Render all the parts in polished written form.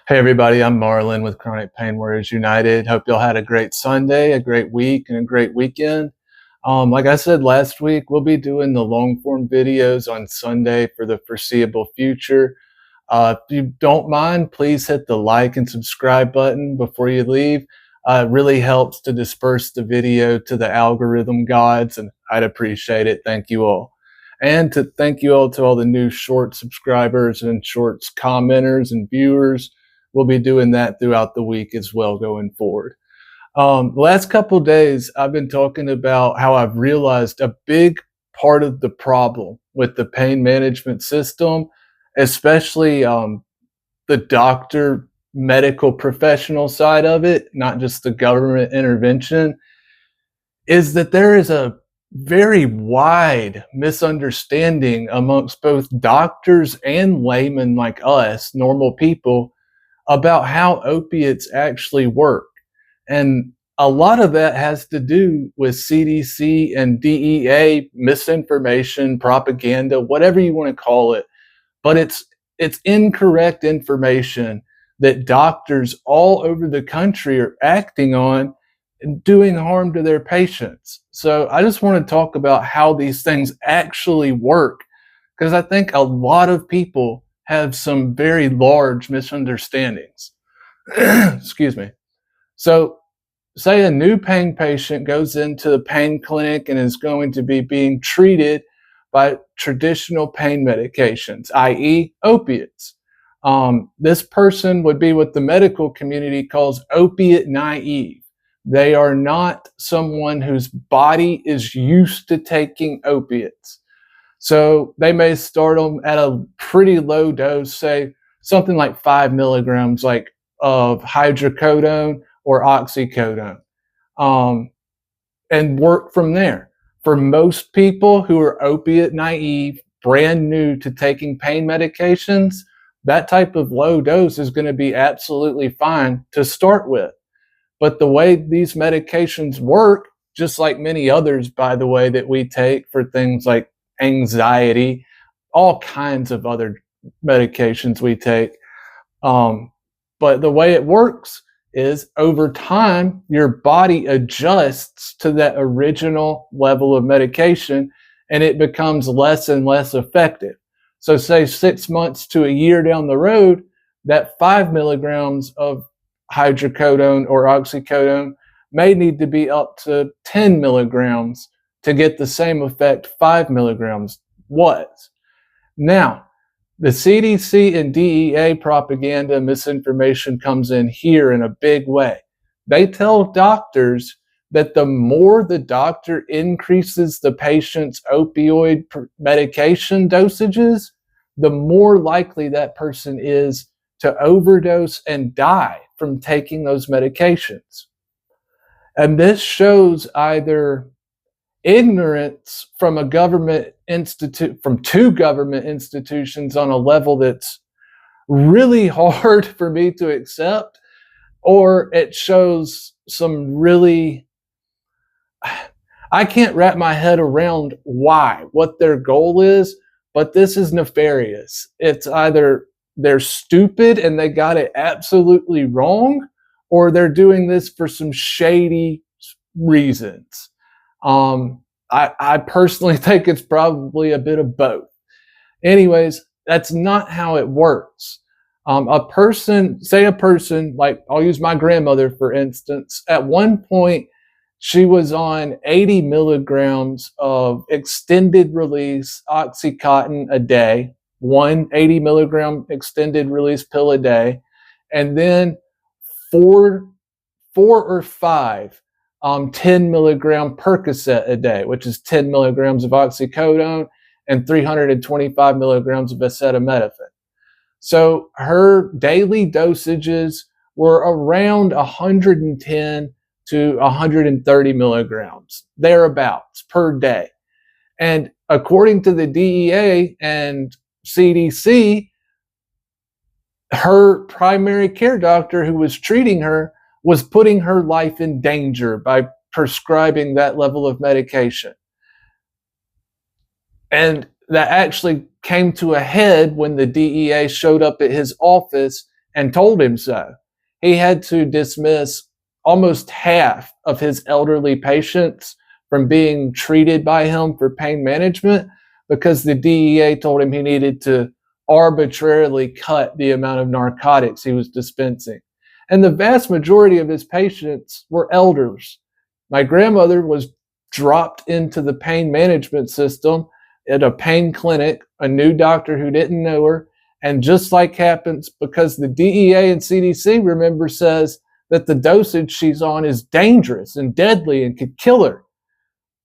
Hey everybody, I'm Marlon with Chronic Pain Warriors United. Hope y'all had a great Sunday, a great week, and a great weekend. Like I said last week, we'll be doing the long form videos on Sunday for the foreseeable future. If you don't mind, please hit the like and subscribe button before you leave. It really helps to disperse the video to the algorithm gods, and I'd appreciate it. Thank you all. And to thank you all to all the new short subscribers and shorts commenters and viewers. We'll be doing that throughout the week as well going forward. The last couple of days, I've been talking about how I've realized a big part of the problem with the pain management system, especially the doctor medical professional side of it, not just the government intervention, is that there is a very wide misunderstanding amongst both doctors and laymen like us, normal people, about how opiates actually work. And a lot of that has to do with CDC and DEA misinformation, propaganda, whatever you want to call it. But it's incorrect information that doctors all over the country are acting on and doing harm to their patients. So I just want to talk about how these things actually work, because I think a lot of people have some very large misunderstandings. Excuse me. So, say a new pain patient goes into the pain clinic and is going to be being treated by traditional pain medications, i.e., opiates. This person would be what the medical community calls opiate naive. They are not someone whose body is used to taking opiates. So they may start them at a pretty low dose, say something like 5 milligrams, like of hydrocodone or oxycodone, and work from there. For most people who are opiate naive, brand new to taking pain medications, that type of low dose is going to be absolutely fine to start with. But the way these medications work, just like many others, by the way, that we take for things like anxiety, all kinds of other medications we take. But the way it works is over time, your body adjusts to that original level of medication and it becomes less and less effective. So, say 6 months to a year down the road, that 5 milligrams of hydrocodone or oxycodone may need to be up to 10 milligrams to get the same effect 5 milligrams was. Now, the CDC and DEA propaganda misinformation comes in here in a big way. They tell doctors that the more the doctor increases the patient's opioid medication dosages, the more likely that person is to overdose and die from taking those medications. And this shows either ignorance from a government institute, from two government institutions on a level that's really hard for me to accept, or it shows some really, I can't wrap my head around what their goal is, but this is nefarious. It's either they're stupid and they got it absolutely wrong, or they're doing this for some shady reasons. I personally think it's probably a bit of both. Anyways, that's not how it works. A person, like I'll use my grandmother for instance, at one point she was on 80 milligrams of extended release Oxycontin a day, one 80 milligram extended release pill a day, and then four or five 10 milligram Percocet a day, which is 10 milligrams of oxycodone and 325 milligrams of acetaminophen. So her daily dosages were around 110 to 130 milligrams, thereabouts, per day. And according to the DEA and CDC, her primary care doctor who was treating her was putting her life in danger by prescribing that level of medication. And that actually came to a head when the DEA showed up at his office and told him so. He had to dismiss almost half of his elderly patients from being treated by him for pain management because the DEA told him he needed to arbitrarily cut the amount of narcotics he was dispensing. And the vast majority of his patients were elders. My grandmother was dropped into the pain management system at a pain clinic, a new doctor who didn't know her. And just like happens because the DEA and CDC, remember, says that the dosage she's on is dangerous and deadly and could kill her.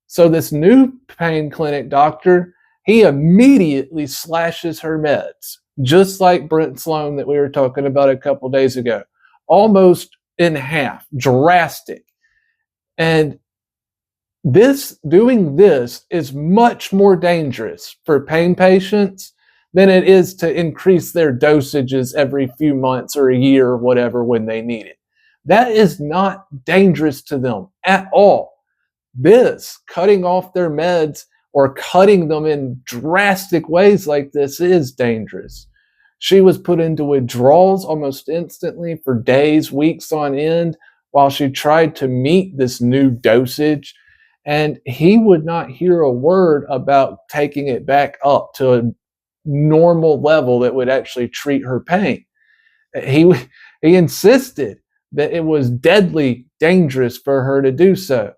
So this new pain clinic doctor, he immediately slashes her meds, just like Brent Sloan that we were talking about a couple days ago, almost in half, drastic. And doing this is much more dangerous for pain patients than it is to increase their dosages every few months or a year or whatever when they need it. That is not dangerous to them at all. This, cutting off their meds or cutting them in drastic ways like this, is dangerous. She was put into withdrawals almost instantly for days, weeks on end, while she tried to meet this new dosage. And he would not hear a word about taking it back up to a normal level that would actually treat her pain. He insisted that it was deadly dangerous for her to do so.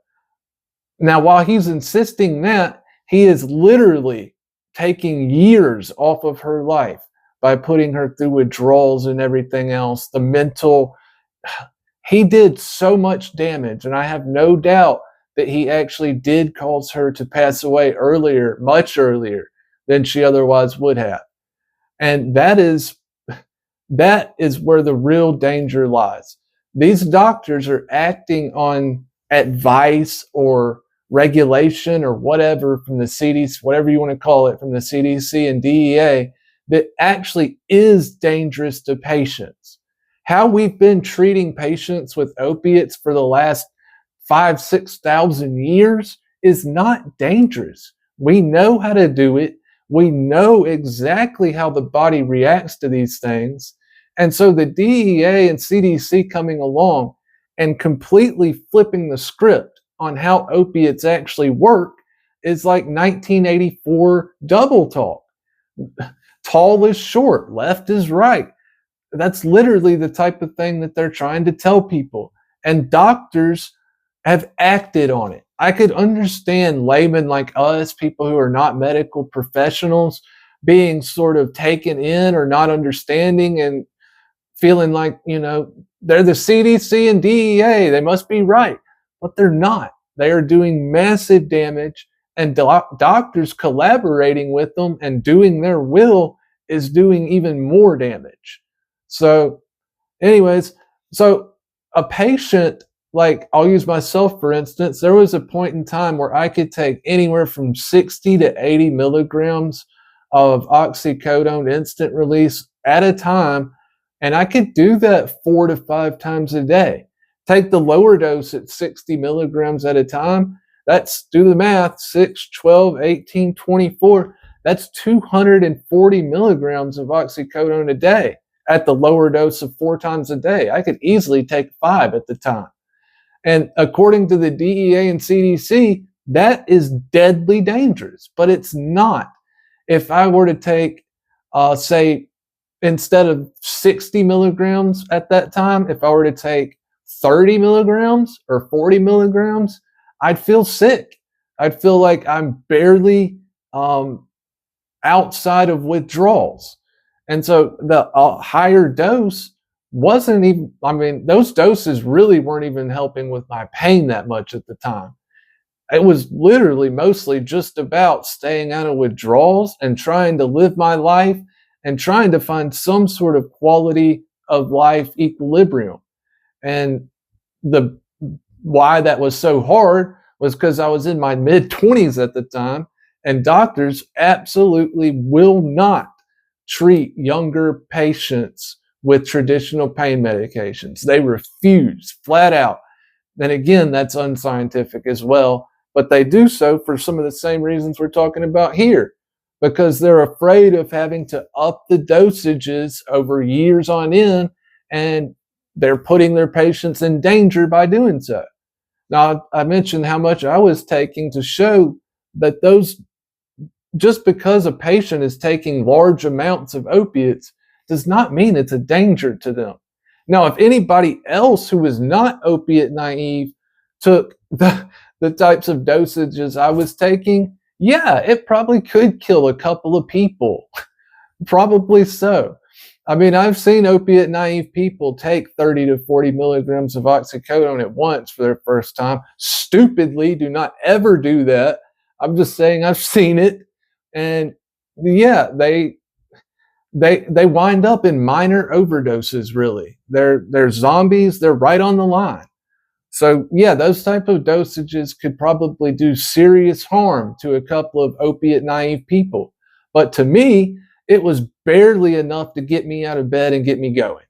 Now, while he's insisting that, he is literally taking years off of her life by putting her through withdrawals and everything else. The mental, he did so much damage, and I have no doubt that he actually did cause her to pass away earlier, much earlier than she otherwise would have. And that is where the real danger lies. These doctors are acting on advice or regulation or whatever from the CDC, whatever you want to call it, from the CDC and DEA, that actually is dangerous to patients. How we've been treating patients with opiates for the last 5,000-6,000 years is not dangerous. We know how to do it. We know exactly how the body reacts to these things. And so the DEA and CDC coming along and completely flipping the script on how opiates actually work is like 1984 double talk. Tall is short, left is right. That's literally the type of thing that they're trying to tell people. And doctors have acted on it. I could understand laymen like us, people who are not medical professionals, being sort of taken in or not understanding and feeling like, they're the CDC and DEA, they must be right. But they're not. They are doing massive damage, and doctors collaborating with them and doing their will is doing even more damage. So anyways, so a patient, like I'll use myself for instance, there was a point in time where I could take anywhere from 60 to 80 milligrams of oxycodone instant release at a time, and I could do that 4 to 5 times a day. Take the lower dose at 60 milligrams at a time. That's, do the math, 6, 12, 18, 24. That's 240 milligrams of oxycodone a day at the lower dose of 4 times a day. I could easily take 5 at the time. And according to the DEA and CDC, that is deadly dangerous, but it's not. If I were to take, say, instead of 60 milligrams at that time, if I were to take 30 milligrams or 40 milligrams, I'd feel sick. I'd feel like I'm barely outside of withdrawals. And so the higher dose wasn't even, those doses really weren't even helping with my pain that much at the time. It was literally mostly just about staying out of withdrawals and trying to live my life and trying to find some sort of quality of life equilibrium. And why that was so hard was because I was in my mid-20s at the time, and doctors absolutely will not treat younger patients with traditional pain medications. They refuse flat out. And again, that's unscientific as well, but they do so for some of the same reasons we're talking about here, because they're afraid of having to up the dosages over years on end and they're putting their patients in danger by doing so. Now, I mentioned how much I was taking to show that those, just because a patient is taking large amounts of opiates does not mean it's a danger to them. Now, if anybody else who is not opiate naive took the types of dosages I was taking, yeah, it probably could kill a couple of people. Probably so. I mean, I've seen opiate naive people take 30 to 40 milligrams of oxycodone at once for their first time. Stupidly, do not ever do that. I'm just saying I've seen it. And yeah, they wind up in minor overdoses, really. They're zombies, they're right on the line. So yeah, those type of dosages could probably do serious harm to a couple of opiate naive people. But to me, it was barely enough to get me out of bed and get me going.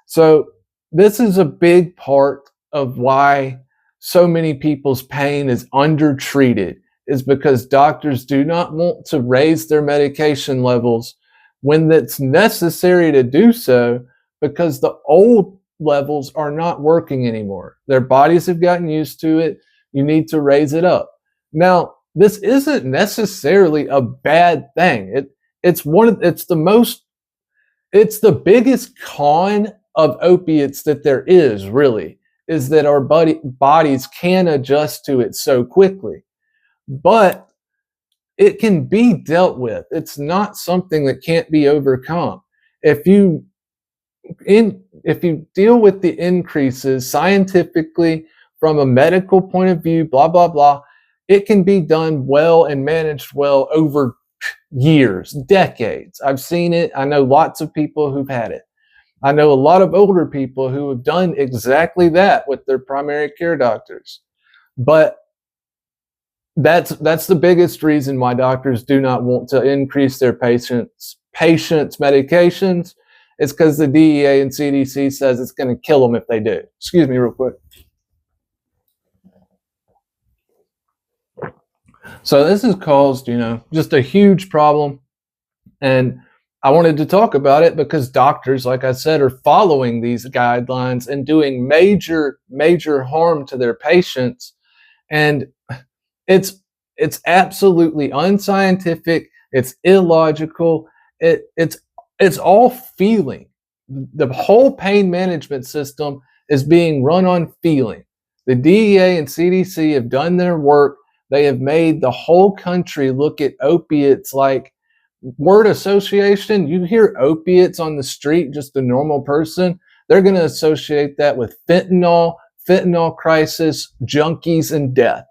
So this is a big part of why so many people's pain is undertreated, is because doctors do not want to raise their medication levels when it's necessary to do so, because the old levels are not working anymore. Their bodies have gotten used to it. You need to raise it up. Now, this isn't necessarily a bad thing. It's the biggest con of opiates that there is, really, is that our bodies can adjust to it so quickly. But it can be dealt with. It's not something that can't be overcome. If you deal with the increases scientifically from a medical point of view, blah, blah, blah, it can be done well and managed well over years, decades. I've seen it. I know lots of people who've had it. I know a lot of older people who have done exactly that with their primary care doctors. But that's the biggest reason why doctors do not want to increase their patients' medications. It's because the DEA and CDC says it's going to kill them if they do. Excuse me real quick. So this has caused, just a huge problem. And I wanted to talk about it because doctors, like I said, are following these guidelines and doing major, major harm to their patients. And it's absolutely unscientific. It's illogical. It's all feeling. The whole pain management system is being run on feeling. The DEA and CDC have done their work. They have made the whole country look at opiates like word association. You hear opiates on the street, just a normal person, they're going to associate that with fentanyl crisis, junkies, and death.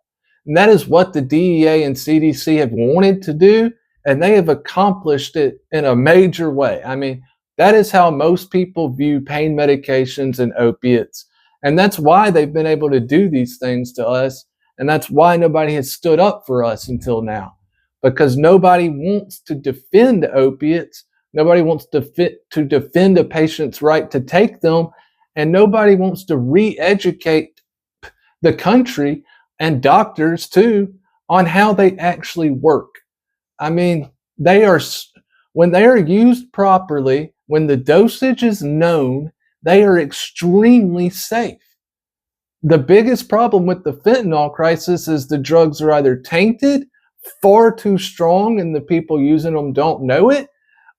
And that is what the DEA and CDC have wanted to do, and they have accomplished it in a major way. I mean, that is how most people view pain medications and opiates. And that's why they've been able to do these things to us. And that's why nobody has stood up for us until now, because nobody wants to defend opiates. Nobody wants to defend a patient's right to take them. And nobody wants to re-educate the country and doctors too on how they actually work. I mean, when they are used properly, when the dosage is known, they are extremely safe. The biggest problem with the fentanyl crisis is the drugs are either tainted, far too strong, and the people using them don't know it,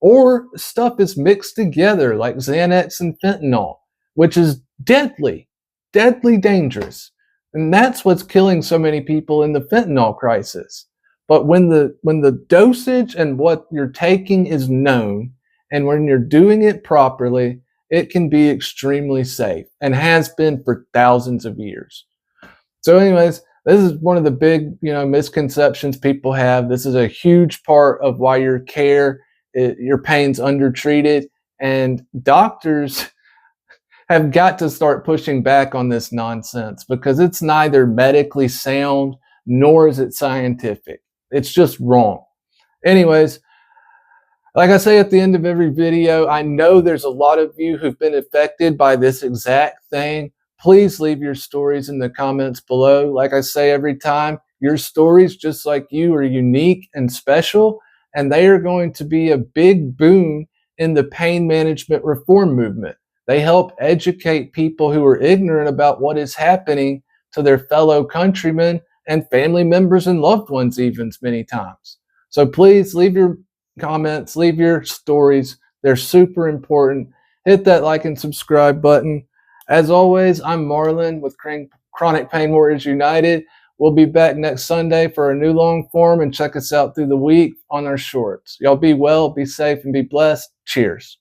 or stuff is mixed together like Xanax and fentanyl, which is deadly, deadly dangerous. And that's what's killing so many people in the fentanyl crisis. But when the dosage and what you're taking is known, and when you're doing it properly, it can be extremely safe and has been for thousands of years. So anyways, this is one of the big, misconceptions people have. This is a huge part of why your pain's undertreated, and doctors have got to start pushing back on this nonsense, because it's neither medically sound nor is it scientific. It's just wrong. Anyways, like I say at the end of every video, I know there's a lot of you who've been affected by this exact thing. Please leave your stories in the comments below. Like I say every time, your stories, just like you, are unique and special, and they are going to be a big boon in the pain management reform movement. They help educate people who are ignorant about what is happening to their fellow countrymen and family members and loved ones, even many times. So please leave your comments, leave your stories. They're super important. Hit that like and subscribe button. As always, I'm Marlon with Chronic Pain Warriors United. We'll be back next Sunday for a new long form, and check us out through the week on our shorts. Y'all be well, be safe, and be blessed. Cheers.